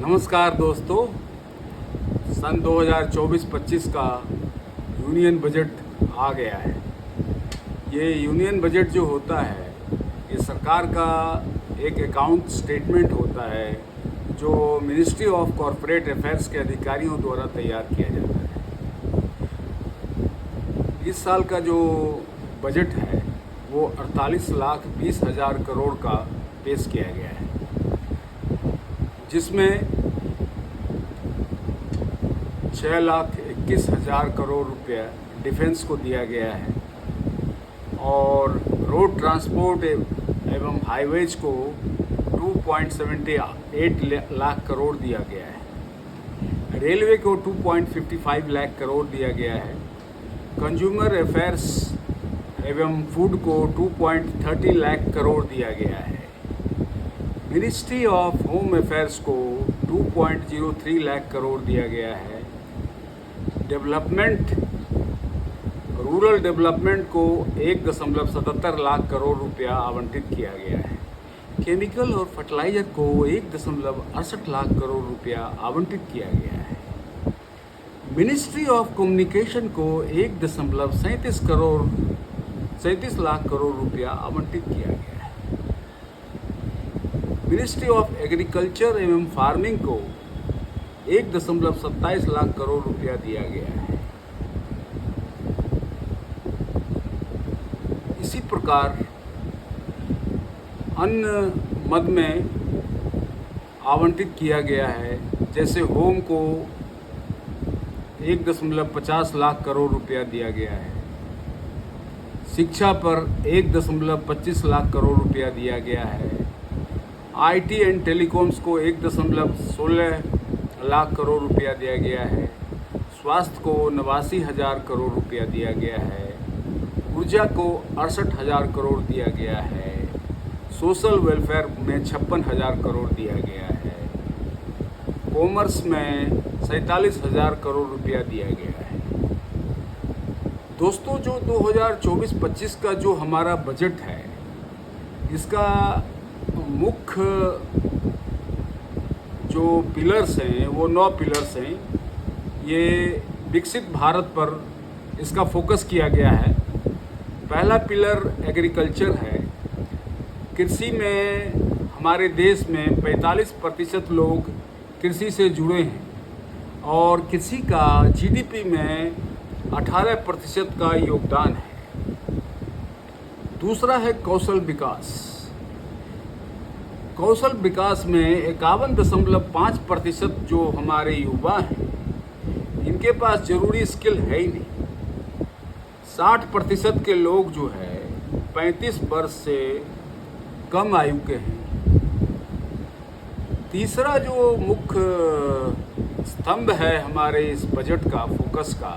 नमस्कार दोस्तों। सन 2024-25 का यूनियन बजट आ गया है। ये यूनियन बजट जो होता है ये सरकार का एक अकाउंट स्टेटमेंट होता है जो मिनिस्ट्री ऑफ कॉरपोरेट अफेयर्स के अधिकारियों द्वारा तैयार किया जाता है। इस साल का जो बजट है वो 48,20,000 करोड़ का पेश किया गया है, जिसमें 6,21,000 करोड़ रुपया डिफेंस को दिया गया है और रोड ट्रांसपोर्ट एवं हाईवेज को 2.78 लाख करोड़ दिया गया है। रेलवे को 2.55 लाख करोड़ दिया गया है। कंज्यूमर अफेयर्स एवं फूड को 2.30 लाख करोड़ दिया गया है। मिनिस्ट्री ऑफ होम अफेयर्स को 2.03 लाख करोड़ दिया गया है। डेवलपमेंट, रूरल डेवलपमेंट को 1.77 लाख करोड़ रुपया आवंटित किया गया है। केमिकल और फर्टिलाइज़र को 1.68 लाख करोड़ रुपया आवंटित किया गया है। मिनिस्ट्री ऑफ कम्युनिकेशन को 1.37 लाख करोड़ रुपया आवंटित किया गया है। मिनिस्ट्री ऑफ एग्रीकल्चर एवं फार्मिंग को 1.27 लाख करोड़ रुपया दिया गया है। इसी प्रकार अन्य मद में आवंटित किया गया है, जैसे होम को 1.50 लाख करोड़ रुपया दिया गया है। शिक्षा पर 1.25 लाख करोड़ रुपया दिया गया है। आईटी एंड टेलीकॉम्स को 1.16 लाख करोड़ रुपया दिया गया है। स्वास्थ्य को 89,000 करोड़ रुपया दिया गया है। ऊर्जा को 68,000 करोड़ दिया गया है। सोशल वेलफेयर में 56,000 करोड़ दिया गया है। कॉमर्स में 47,000 करोड़ रुपया दिया गया है। दोस्तों, जो 2024-25 का जो हमारा बजट है, इसका मुख्य जो पिलर्स हैं वो 9 पिलर्स हैं। ये विकसित भारत पर इसका फोकस किया गया है। पहला पिलर एग्रीकल्चर है। कृषि में हमारे देश में 45% लोग कृषि से जुड़े हैं और कृषि का जीडीपी में 18% का योगदान है। दूसरा है कौशल विकास। कौशल विकास में 51.5% जो हमारे युवा हैं, इनके पास ज़रूरी स्किल है ही नहीं। 60% के लोग जो है 35 वर्ष से कम आयु के हैं। तीसरा जो मुख्य स्तंभ है हमारे इस बजट का फोकस का,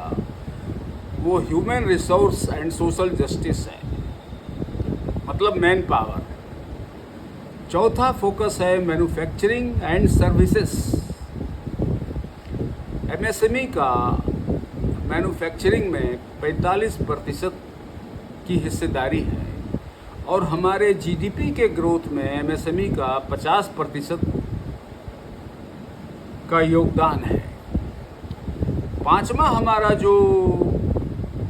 वो human resource and social justice है, मतलब मैन पावर। चौथा फोकस है मैन्युफैक्चरिंग एंड सर्विसेज। एमएसएमई का मैन्युफैक्चरिंग में 45% की हिस्सेदारी है और हमारे जीडीपी के ग्रोथ में एमएसएमई का 50% का योगदान है। पांचवा हमारा जो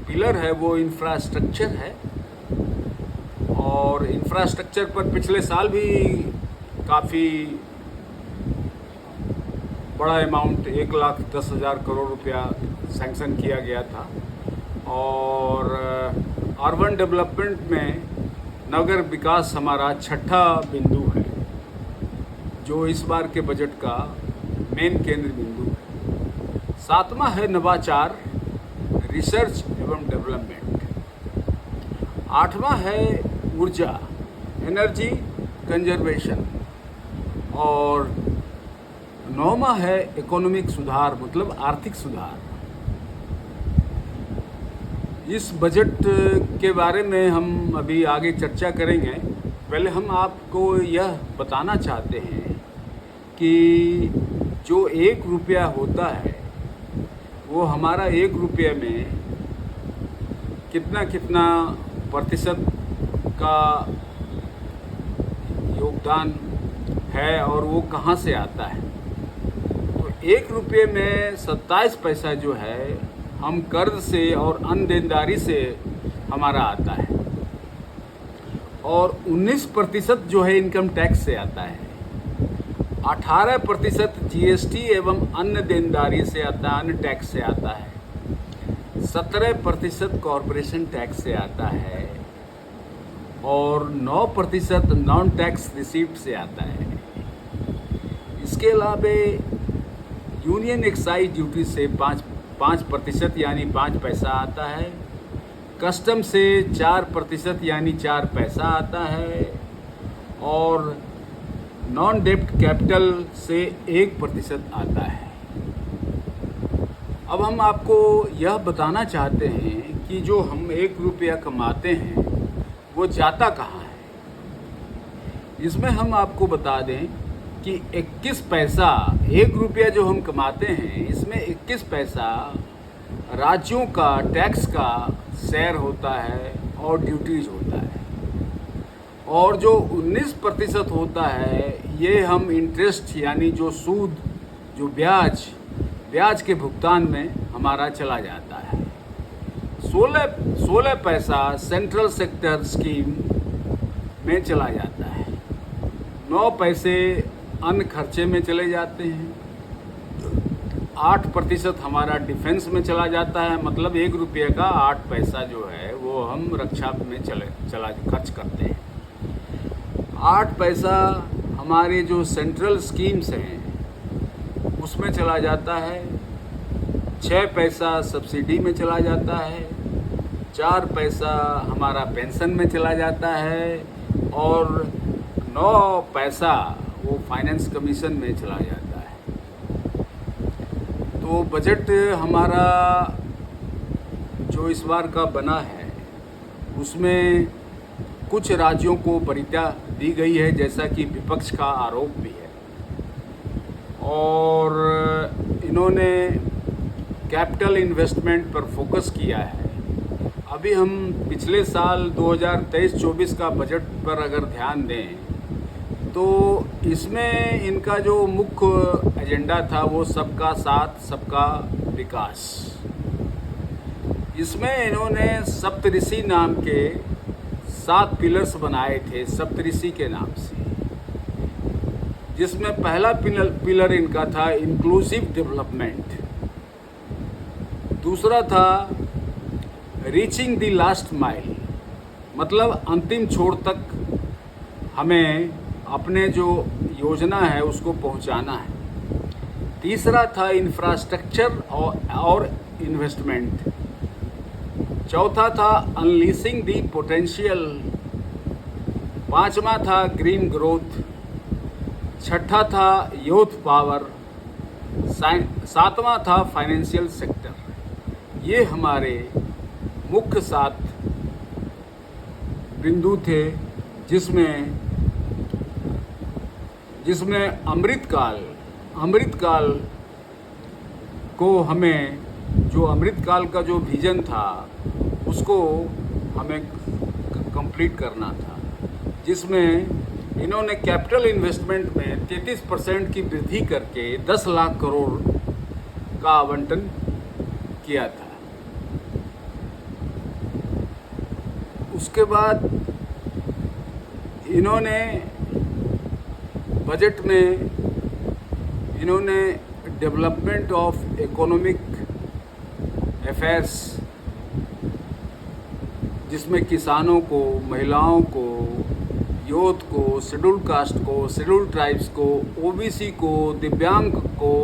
पिलर है वो इंफ्रास्ट्रक्चर है और इंफ्रास्ट्रक्चर पर पिछले साल भी काफ़ी बड़ा अमाउंट 1,10,000 करोड़ रुपया सैंक्शन किया गया था। और अर्बन डेवलपमेंट में नगर विकास हमारा छठा बिंदु है, जो इस बार के बजट का मेन केंद्र बिंदु है। सातवां है नवाचार, रिसर्च एवं डेवलपमेंट। आठवां है ऊर्जा, एनर्जी कंजर्वेशन। और नौवां है इकोनॉमिक सुधार, मतलब आर्थिक सुधार। इस बजट के बारे में हम अभी आगे चर्चा करेंगे। पहले हम आपको यह बताना चाहते हैं कि जो 1 रुपया होता है वो हमारा 1 रुपये में कितना कितना प्रतिशत का योगदान है और वो कहाँ से आता है। 1 रुपये में 27 पैसा जो है हम कर्ज से और अन्य देनदारी से हमारा आता है, और 19% जो है इनकम टैक्स से आता है, 18% जीएसटी एवं अन्य देनदारी से आता है, अन्य टैक्स से आता है, 17% कॉरपोरेशन टैक्स से आता है और 9% नॉन टैक्स रिसीप्ट से आता है। इसके अलावा यूनियन एक्साइज ड्यूटी से 5% यानी 5 पैसा आता है, कस्टम से 4% यानी 4 पैसा आता है, और नॉन डेब्ट कैपिटल से 1% आता है। अब हम आपको यह बताना चाहते हैं कि जो हम 1 रुपया कमाते हैं वो जाता कहाँ है। इसमें हम आपको बता दें कि 21 पैसा 1 रुपया जो हम कमाते हैं, इसमें 21 पैसा राज्यों का टैक्स का शेयर होता है और ड्यूटीज होता है, और जो 19% होता है ये हम इंटरेस्ट यानी जो सूद, जो ब्याज के भुगतान में हमारा चला जाता है। 16 पैसा सेंट्रल सेक्टर स्कीम में चला जाता है, 9 पैसे अन्य खर्चे में चले जाते हैं, 8% हमारा डिफेंस में चला जाता है, मतलब 1 रुपये का 8 पैसा जो है वो हम रक्षा में चला खर्च करते हैं। 8 पैसा हमारे जो सेंट्रल स्कीम्स हैं उसमें चला जाता है, 6 पैसा सब्सिडी में चला जाता है, 4 पैसा हमारा पेंशन में चला जाता है, और 9 पैसा वो फाइनेंस कमीशन में चला जाता है। तो बजट हमारा जो इस बार का बना है उसमें कुछ राज्यों को वरीयता दी गई है, जैसा कि विपक्ष का आरोप भी है, और इन्होंने कैपिटल इन्वेस्टमेंट पर फोकस किया है। अभी हम पिछले साल 2023-24 का बजट पर अगर ध्यान दें तो इसमें इनका जो मुख्य एजेंडा था वो सबका साथ सबका विकास। इसमें इन्होंने सप्तऋषि नाम के 7 पिलर्स बनाए थे, सप्तऋषि के नाम से, जिसमें पहला पिलर इनका था इंक्लूसिव डेवलपमेंट, दूसरा था रीचिंग द लास्ट माइल, मतलब अंतिम छोर तक हमें अपने जो योजना है उसको पहुंचाना है, तीसरा था इंफ्रास्ट्रक्चर और इन्वेस्टमेंट, चौथा था अनलीसिंग दी पोटेंशियल, पांचवा था ग्रीन ग्रोथ, छठा था यूथ पावर, सातवां था फाइनेंशियल सेक्टर। ये हमारे मुख्य 7 बिंदु थे जिसमें अमृतकाल को हमें जो अमृतकाल का जो विजन था उसको हमें कंप्लीट करना था, जिसमें इन्होंने कैपिटल इन्वेस्टमेंट में 33% की वृद्धि करके 10 लाख करोड़ का आवंटन किया था। उसके बाद इन्होंने बजट में डेवलपमेंट ऑफ इकोनॉमिक अफेयर्स, जिसमें किसानों को, महिलाओं को, यूथ को, शेड्यूल कास्ट को, शेड्यूल ट्राइब्स को, ओबीसी को, दिव्यांग को,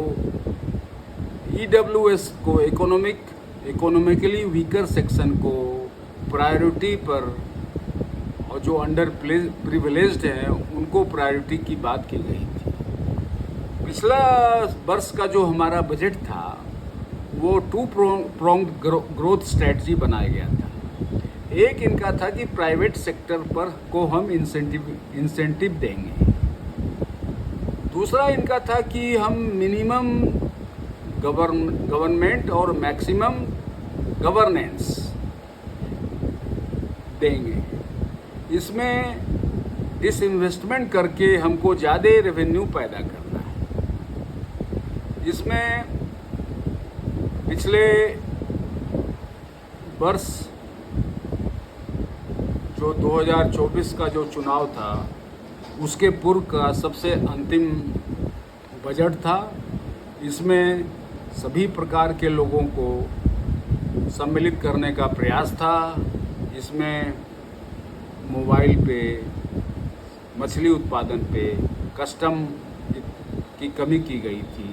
ईडब्ल्यूएस को, इकोनॉमिकली वीकर सेक्शन को प्रायोरिटी पर, और जो अंडर प्रिविलेज्ड हैं उनको प्रायोरिटी की बात की गई थी। पिछला वर्ष का जो हमारा बजट था वो 2 प्रोंग्ड ग्रोथ स्ट्रेटजी बनाया गया था। एक इनका था कि प्राइवेट सेक्टर पर को हम इंसेंटिव देंगे, दूसरा इनका था कि हम मिनिमम गवर्नमेंट और मैक्सिमम गवर्नेंस देंगे। इसमें डिसइन्वेस्टमेंट करके हमको ज़्यादा रेवेन्यू पैदा करना है। जिसमें पिछले वर्ष जो 2024 का जो चुनाव था उसके पूर्व का सबसे अंतिम बजट था। इसमें सभी प्रकार के लोगों को सम्मिलित करने का प्रयास था। इसमें मोबाइल पे, मछली उत्पादन पे कस्टम की कमी की गई थी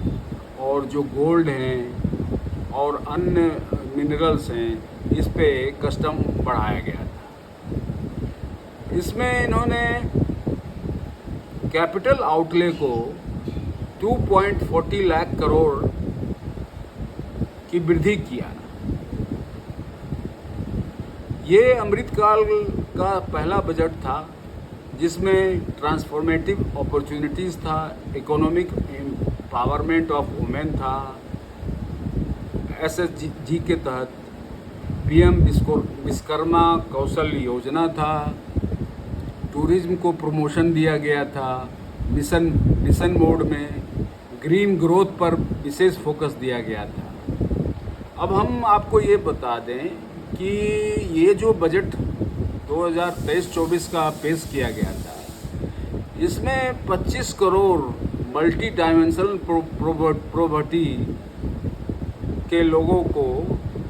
और जो गोल्ड हैं और अन्य मिनरल्स हैं इस पे कस्टम बढ़ाया गया था। इसमें इन्होंने कैपिटल आउटले को 2.40 लाख करोड़ की वृद्धि किया। ये अमृतकाल का पहला बजट था जिसमें ट्रांसफॉर्मेटिव अपॉर्चुनिटीज़ था, इकोनॉमिक एम्पावरमेंट ऑफ वुमेन था, SSG के तहत PM विश्वकर्मा कौशल योजना था, टूरिज्म को प्रमोशन दिया गया था, मिशन मोड में ग्रीन ग्रोथ पर विशेष फोकस दिया गया था। अब हम आपको ये बता दें कि ये जो बजट 2023-24 का पेश किया गया था इसमें 25 करोड़ मल्टी डायमेंशनल प्रॉपर्टी के लोगों को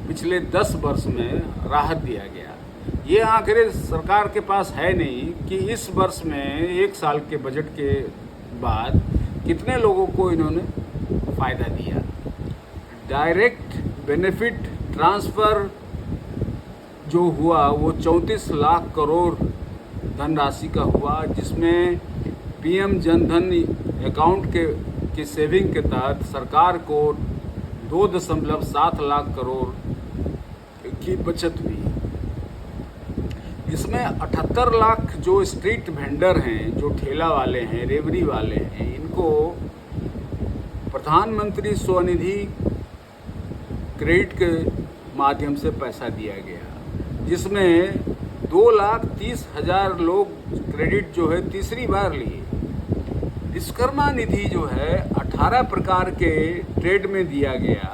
पिछले 10 वर्ष में राहत दिया गया। ये आंकड़े सरकार के पास है नहीं कि इस वर्ष में एक साल के बजट के बाद कितने लोगों को इन्होंने फ़ायदा दिया। डायरेक्ट बेनिफिट ट्रांसफ़र जो हुआ वो 34 लाख करोड़ धनराशि का हुआ, जिसमें PM जनधन अकाउंट के सेविंग के तहत सरकार को 2.7 लाख करोड़ की बचत हुई। इसमें 78 लाख जो स्ट्रीट वेंडर हैं, जो ठेला वाले हैं, रेवड़ी वाले हैं, इनको प्रधानमंत्री स्वनिधि क्रेडिट के माध्यम से पैसा दिया गया, जिसमें 2,30,000 लोग क्रेडिट जो है तीसरी बार लिए। विश्वकर्मा निधि जो है 18 प्रकार के ट्रेड में दिया गया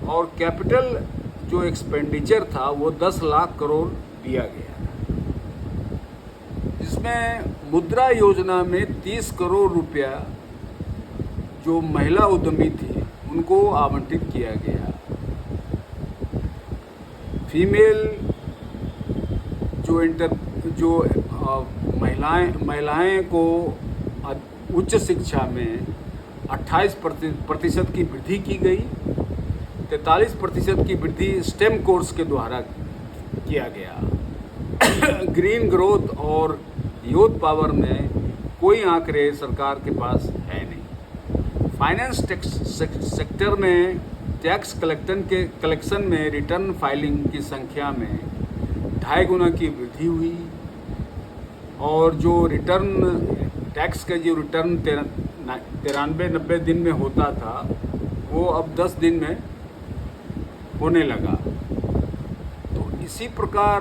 और कैपिटल जो एक्सपेंडिचर था वो 10 लाख करोड़ दिया गया। इसमें मुद्रा योजना में 30 करोड़ रुपया जो महिला उद्यमी थी उनको आवंटित किया गया। फीमेल जो महिलाएं को उच्च शिक्षा में 28% की वृद्धि की गई, 43% की वृद्धि स्टेम कोर्स के द्वारा किया गया। ग्रीन ग्रोथ और यूथ पावर में कोई आंकड़े सरकार के पास है नहीं। फाइनेंस सेक्टर में टैक्स कलेक्शन में रिटर्न फाइलिंग की संख्या में 2.5 गुना की वृद्धि हुई और जो टैक्स का जो रिटर्न 93-90 दिन में होता था वो अब 10 दिन में होने लगा। तो इसी प्रकार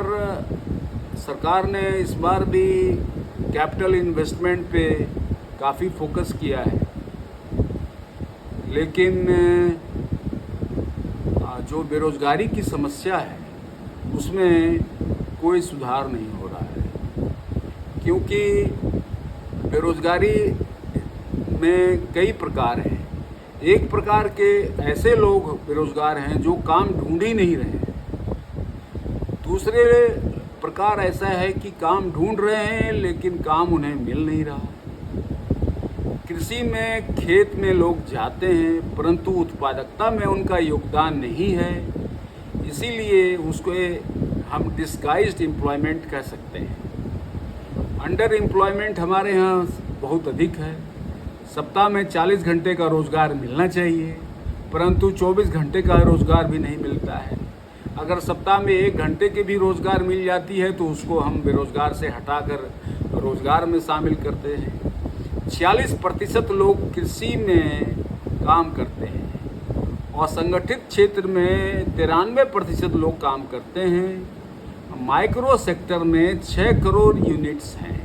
सरकार ने इस बार भी कैपिटल इन्वेस्टमेंट पे काफ़ी फोकस किया है, लेकिन जो बेरोज़गारी की समस्या है उसमें कोई सुधार नहीं हो रहा है, क्योंकि बेरोज़गारी में कई प्रकार हैं। एक प्रकार के ऐसे लोग बेरोज़गार हैं जो काम ढूंढ ही नहीं रहे हैं। दूसरे प्रकार ऐसा है कि काम ढूंढ रहे हैं लेकिन काम उन्हें मिल नहीं रहा। कृषि में खेत में लोग जाते हैं परंतु उत्पादकता में उनका योगदान नहीं है, इसीलिए उसको हम डिस्गाइज्ड एम्प्लॉयमेंट कह सकते हैं। अंडर एम्प्लॉयमेंट हमारे यहाँ बहुत अधिक है। सप्ताह में 40 घंटे का रोज़गार मिलना चाहिए परंतु 24 घंटे का रोज़गार भी नहीं मिलता है। अगर सप्ताह में 1 घंटे की भी रोज़गार मिल जाती है तो उसको हम बेरोज़गार से हटाकर रोज़गार में शामिल करते हैं। 46% लोग कृषि में काम करते हैं और असंगठित क्षेत्र में 93% लोग काम करते हैं। माइक्रो सेक्टर में 6 करोड़ यूनिट्स हैं,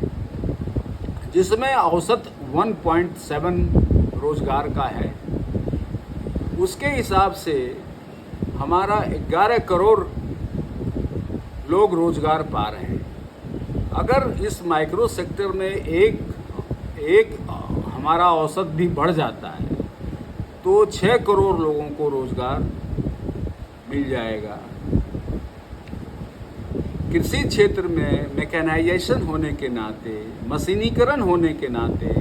जिसमें औसत 1.7 रोज़गार का है। उसके हिसाब से हमारा 11 करोड़ लोग रोजगार पा रहे हैं। अगर इस माइक्रो सेक्टर में एक हमारा औसत भी बढ़ जाता है तो 6 करोड़ लोगों को रोजगार मिल जाएगा। कृषि क्षेत्र में मैकेनाइजेशन होने के नाते, मशीनीकरण होने के नाते,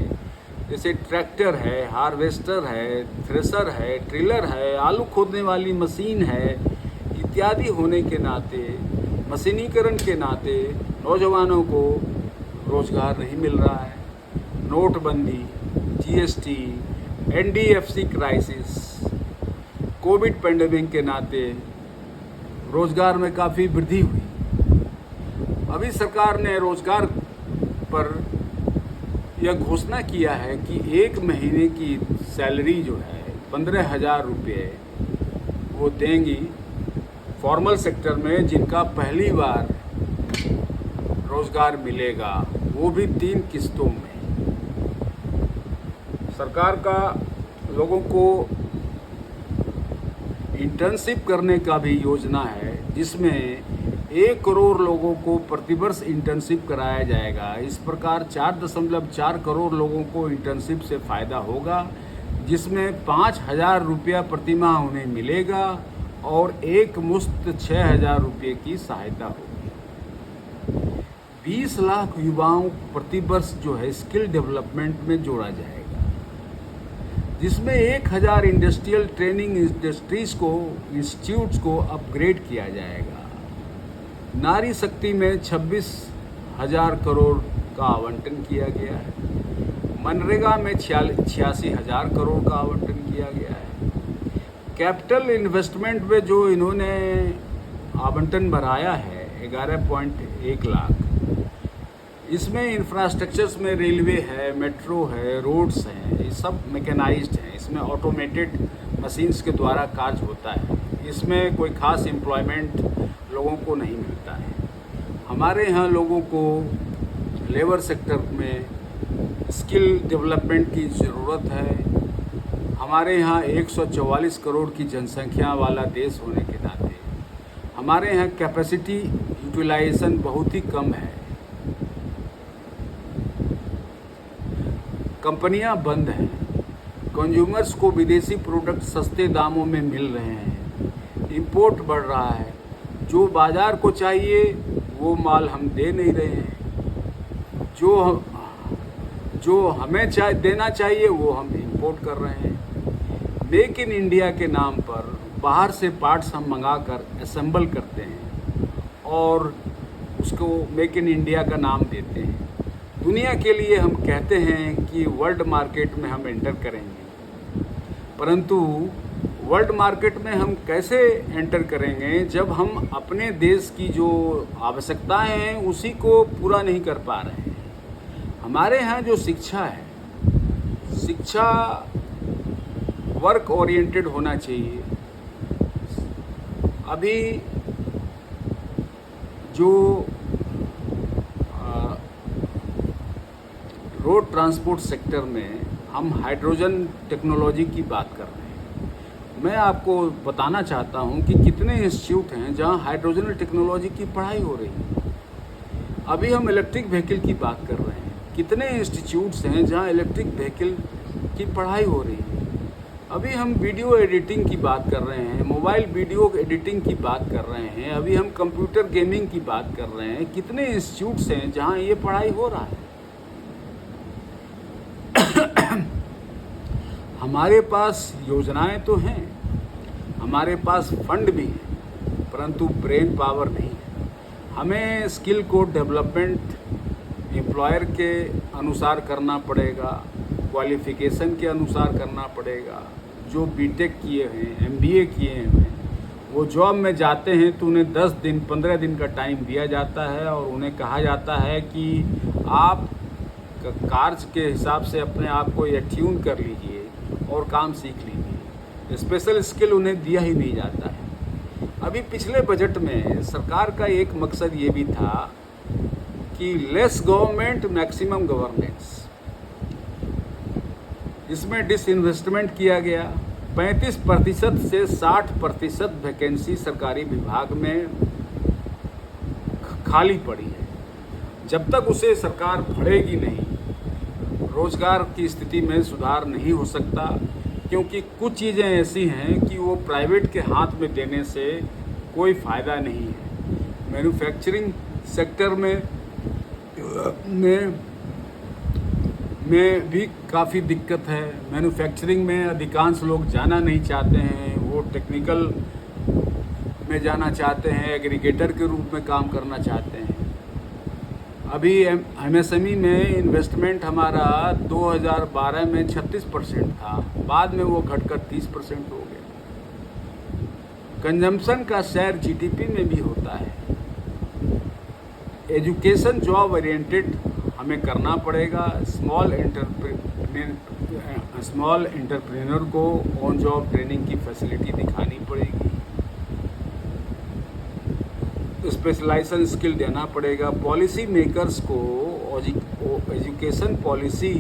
जैसे ट्रैक्टर है, हार्वेस्टर है, थ्रेशर है, ट्रिलर है, आलू खोदने वाली मशीन है इत्यादि होने के नाते, मशीनीकरण के नाते नौजवानों को रोजगार नहीं मिल रहा है। नोटबंदी, GST, NDFC crisis, Covid pandemic के नाते रोजगार में काफ़ी वृद्धि हुई। अभी सरकार ने रोजगार पर यह घोषणा किया है कि 1 महीने की सैलरी जो है 15,000 रुपये वो देंगी फॉर्मल सेक्टर में, जिनका पहली बार रोजगार मिलेगा, वो भी 3 किस्तों में। सरकार का लोगों को इंटर्नशिप करने का भी योजना है, जिसमें 1 करोड़ लोगों को प्रतिवर्ष इंटर्नशिप कराया जाएगा। इस प्रकार 4.4 करोड़ लोगों को इंटर्नशिप से फ़ायदा होगा, जिसमें 5,000 रुपया प्रतिमाह उन्हें मिलेगा और एक मुश्त 6,000 रुपये की सहायता होगी। 20 लाख युवाओं प्रतिवर्ष जो है स्किल डेवलपमेंट में जोड़ा जाएगा, जिसमें 1,000 इंडस्ट्रियल ट्रेनिंग इंस्टीट्यूट्स को अपग्रेड किया जाएगा। नारी शक्ति में 26,000 करोड़ का आवंटन किया गया है। मनरेगा में 86,000 करोड़ का आवंटन किया गया है। कैपिटल इन्वेस्टमेंट में जो इन्होंने आवंटन बढ़ाया है 11.1 लाख, इसमें इंफ्रास्ट्रक्चर्स में रेलवे है, मेट्रो है, रोड्स हैं, ये सब मैकेनाइज्ड हैं। इसमें ऑटोमेटेड मशीन्स के द्वारा कार्य होता है। इसमें कोई खास एम्प्लॉयमेंट लोगों को नहीं मिलता है। हमारे यहाँ लोगों को लेबर सेक्टर में स्किल डेवलपमेंट की ज़रूरत है। हमारे यहाँ 144 करोड़ की जनसंख्या वाला देश होने के नाते हमारे यहाँ कैपेसिटी यूटिलाइजेशन बहुत ही कम है। कंपनियां बंद हैं, कंज्यूमर्स को विदेशी प्रोडक्ट सस्ते दामों में मिल रहे हैं, इंपोर्ट बढ़ रहा है, जो बाज़ार को चाहिए वो माल हम दे नहीं रहे हैं, जो हमें देना चाहिए वो हम इंपोर्ट कर रहे हैं। मेक इन इंडिया के नाम पर बाहर से पार्ट्स हम मंगा कर असेंबल करते हैं और उसको मेक इन इंडिया का नाम देते हैं। दुनिया के लिए हम कहते हैं कि वर्ल्ड मार्केट में हम एंटर करेंगे, परंतु वर्ल्ड मार्केट में हम कैसे एंटर करेंगे जब हम अपने देश की जो आवश्यकताएं हैं उसी को पूरा नहीं कर पा रहे हैं। हमारे यहाँ जो शिक्षा है, शिक्षा वर्क ओरिएंटेड होना चाहिए। अभी जो रोड ट्रांसपोर्ट सेक्टर में हम हाइड्रोजन टेक्नोलॉजी की बात कर रहे हैं। मैं आपको बताना चाहता हूं कि कितने इंस्टीट्यूट हैं जहां हाइड्रोजन टेक्नोलॉजी की पढ़ाई हो रही है। अभी हम इलेक्ट्रिक व्हीकल की बात कर रहे हैं, कितने इंस्टीट्यूट्स हैं जहां इलेक्ट्रिक व्हीकल की पढ़ाई हो रही है। अभी हम वीडियो एडिटिंग की बात कर रहे हैं, मोबाइल वीडियो एडिटिंग की बात कर रहे हैं, अभी हम कंप्यूटर गेमिंग की बात कर रहे हैं। कितने इंस्टीट्यूट्स हैं जहां ये पढ़ाई हो रहा है। हमारे पास योजनाएं तो हैं, हमारे पास फंड भी है, परंतु ब्रेन पावर नहीं है। हमें स्किल को डेवलपमेंट एम्प्लॉयर के अनुसार करना पड़ेगा, क्वालिफ़िकेशन के अनुसार करना पड़ेगा। जो बीटेक किए हैं, एमबीए किए हैं, वो जॉब में जाते हैं तो उन्हें 10 दिन 15 दिन का टाइम दिया जाता है और उन्हें कहा जाता है कि आप कार्य के हिसाब से अपने आप को ट्यून कर लीजिए और काम सीख लीजिए। स्पेशल स्किल उन्हें दिया ही नहीं जाता है। अभी पिछले बजट में सरकार का एक मकसद ये भी था कि लेस गवर्नमेंट मैक्सिमम गवर्नेंस, इसमें डिसइन्वेस्टमेंट किया गया, 35% से 60% वैकेंसी सरकारी विभाग में खाली पड़ी है। जब तक उसे सरकार भरेगी नहीं, रोजगार की स्थिति में सुधार नहीं हो सकता, क्योंकि कुछ चीज़ें ऐसी हैं कि वो प्राइवेट के हाथ में देने से कोई फ़ायदा नहीं है। मैन्युफैक्चरिंग सेक्टर में भी काफ़ी दिक्कत है। मैन्युफैक्चरिंग में अधिकांश लोग जाना नहीं चाहते हैं, वो टेक्निकल में जाना चाहते हैं, एग्रीगेटर के रूप में काम करना चाहते हैं। अभी एमएसएमई में इन्वेस्टमेंट हमारा 2012 में 36% था, बाद में वो घटकर 30% हो गया। कंजम्पशन का शेयर जीडीपी में भी होता है। एजुकेशन जॉब ओरिएंटेड हमें करना पड़ेगा। स्मॉल एंटरप्रेन्योर को ऑन जॉब ट्रेनिंग की फैसिलिटी दिखानी पड़ेगी। स्पेशलाइजेशन स्किल देना पड़ेगा। पॉलिसी मेकर्स को एजुकेशन पॉलिसी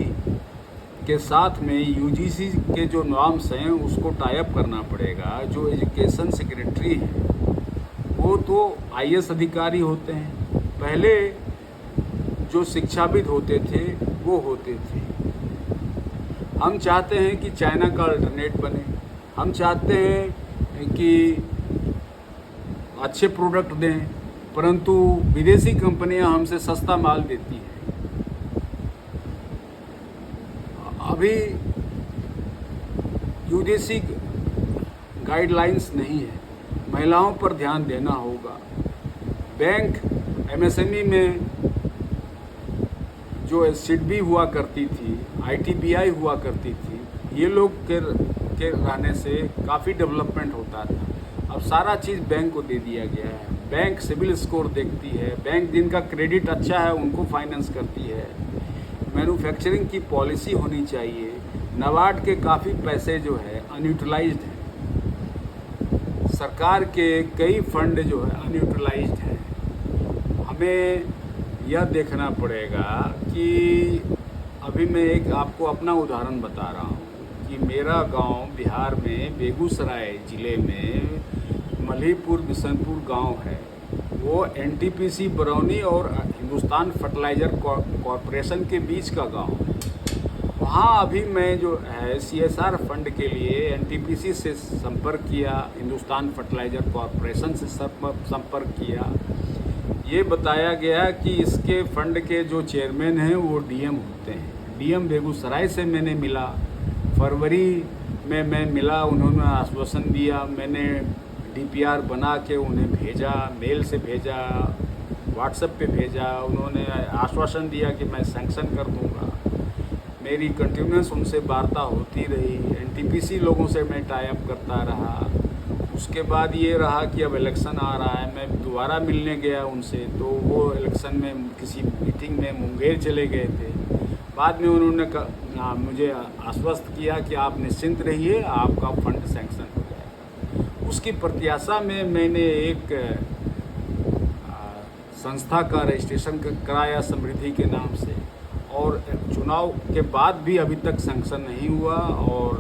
के साथ में यूजीसी के जो नॉर्म्स हैं उसको टाई अप करना पड़ेगा। जो एजुकेशन सेक्रेटरी हैं वो तो आईएएस अधिकारी होते हैं, पहले जो शिक्षाविद होते थे वो होते थे। हम चाहते हैं कि चाइना का अल्टरनेट बने, हम चाहते हैं कि अच्छे प्रोडक्ट दें, परंतु विदेशी कंपनियां हमसे सस्ता माल देती हैं। अभी यूजीसी गाइडलाइंस नहीं है, महिलाओं पर ध्यान देना होगा। बैंक एमएसएमई में जो सिडबी हुआ करती थी, आईटीबीआई हुआ करती थी, ये लोग के रहने से काफ़ी डेवलपमेंट होता था। अब सारा चीज़ बैंक को दे दिया गया है। बैंक सिविल स्कोर देखती है, बैंक जिनका क्रेडिट अच्छा है उनको फाइनेंस करती है। मैन्युफैक्चरिंग की पॉलिसी होनी चाहिए। नाबार्ड के काफ़ी पैसे जो है अनयूटिलाइज्ड हैं। सरकार के कई फंड जो है अनयूटिलाइज्ड हैं। हमें यह देखना पड़ेगा कि अभी मैं एक आपको अपना उदाहरण बता रहा हूँ कि मेरा गांव बिहार में बेगूसराय ज़िले में मल्हीपुर बिशनपुर गांव है। वो एनटीपीसी बरौनी और हिंदुस्तान फर्टिलाइज़र कॉरपोरेशन के बीच का गांव है। वहाँ अभी मैं जो है सीएसआर फंड के लिए एनटीपीसी से संपर्क किया, हिंदुस्तान फर्टिलाइज़र कॉरपोरेशन से संपर्क किया। ये बताया गया कि इसके फंड के जो चेयरमैन हैं वो डीएम होते हैं। डीएम बेगूसराय से मैंने मिला, फरवरी में मैं मिला, उन्होंने आश्वासन दिया। मैंने डीपीआर बना के उन्हें भेजा, मेल से भेजा, व्हाट्सएप पे भेजा। उन्होंने आश्वासन दिया कि मैं सैंक्शन कर दूंगा। मेरी कंटिन्यूस उनसे वार्ता होती रही। एनटीपीसी लोगों से मैं टाई अप करता रहा। उसके बाद ये रहा कि अब इलेक्शन आ रहा है, मैं दोबारा मिलने गया उनसे, तो वो इलेक्शन में किसी मीटिंग में मुंगेर चले गए थे। बाद में उन्होंने मुझे आश्वस्त किया कि आप निश्चिंत रहिए, आपका फंड सैंक्शन हो जाएगा। उसकी प्रत्याशा में मैंने एक संस्था का रजिस्ट्रेशन कराया समृद्धि के नाम से, और चुनाव के बाद भी अभी तक सैंक्शन नहीं हुआ। और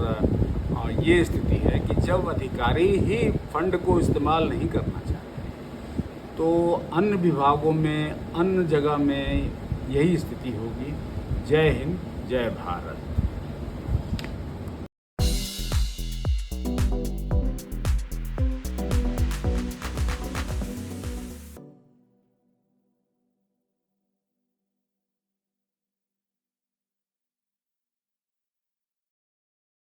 ये स्थिति है कि जब अधिकारी ही फंड को इस्तेमाल नहीं करना चाहते तो अन्य विभागों में, अन्य जगह में यही स्थिति होगी। जय हिंद, जय भारत।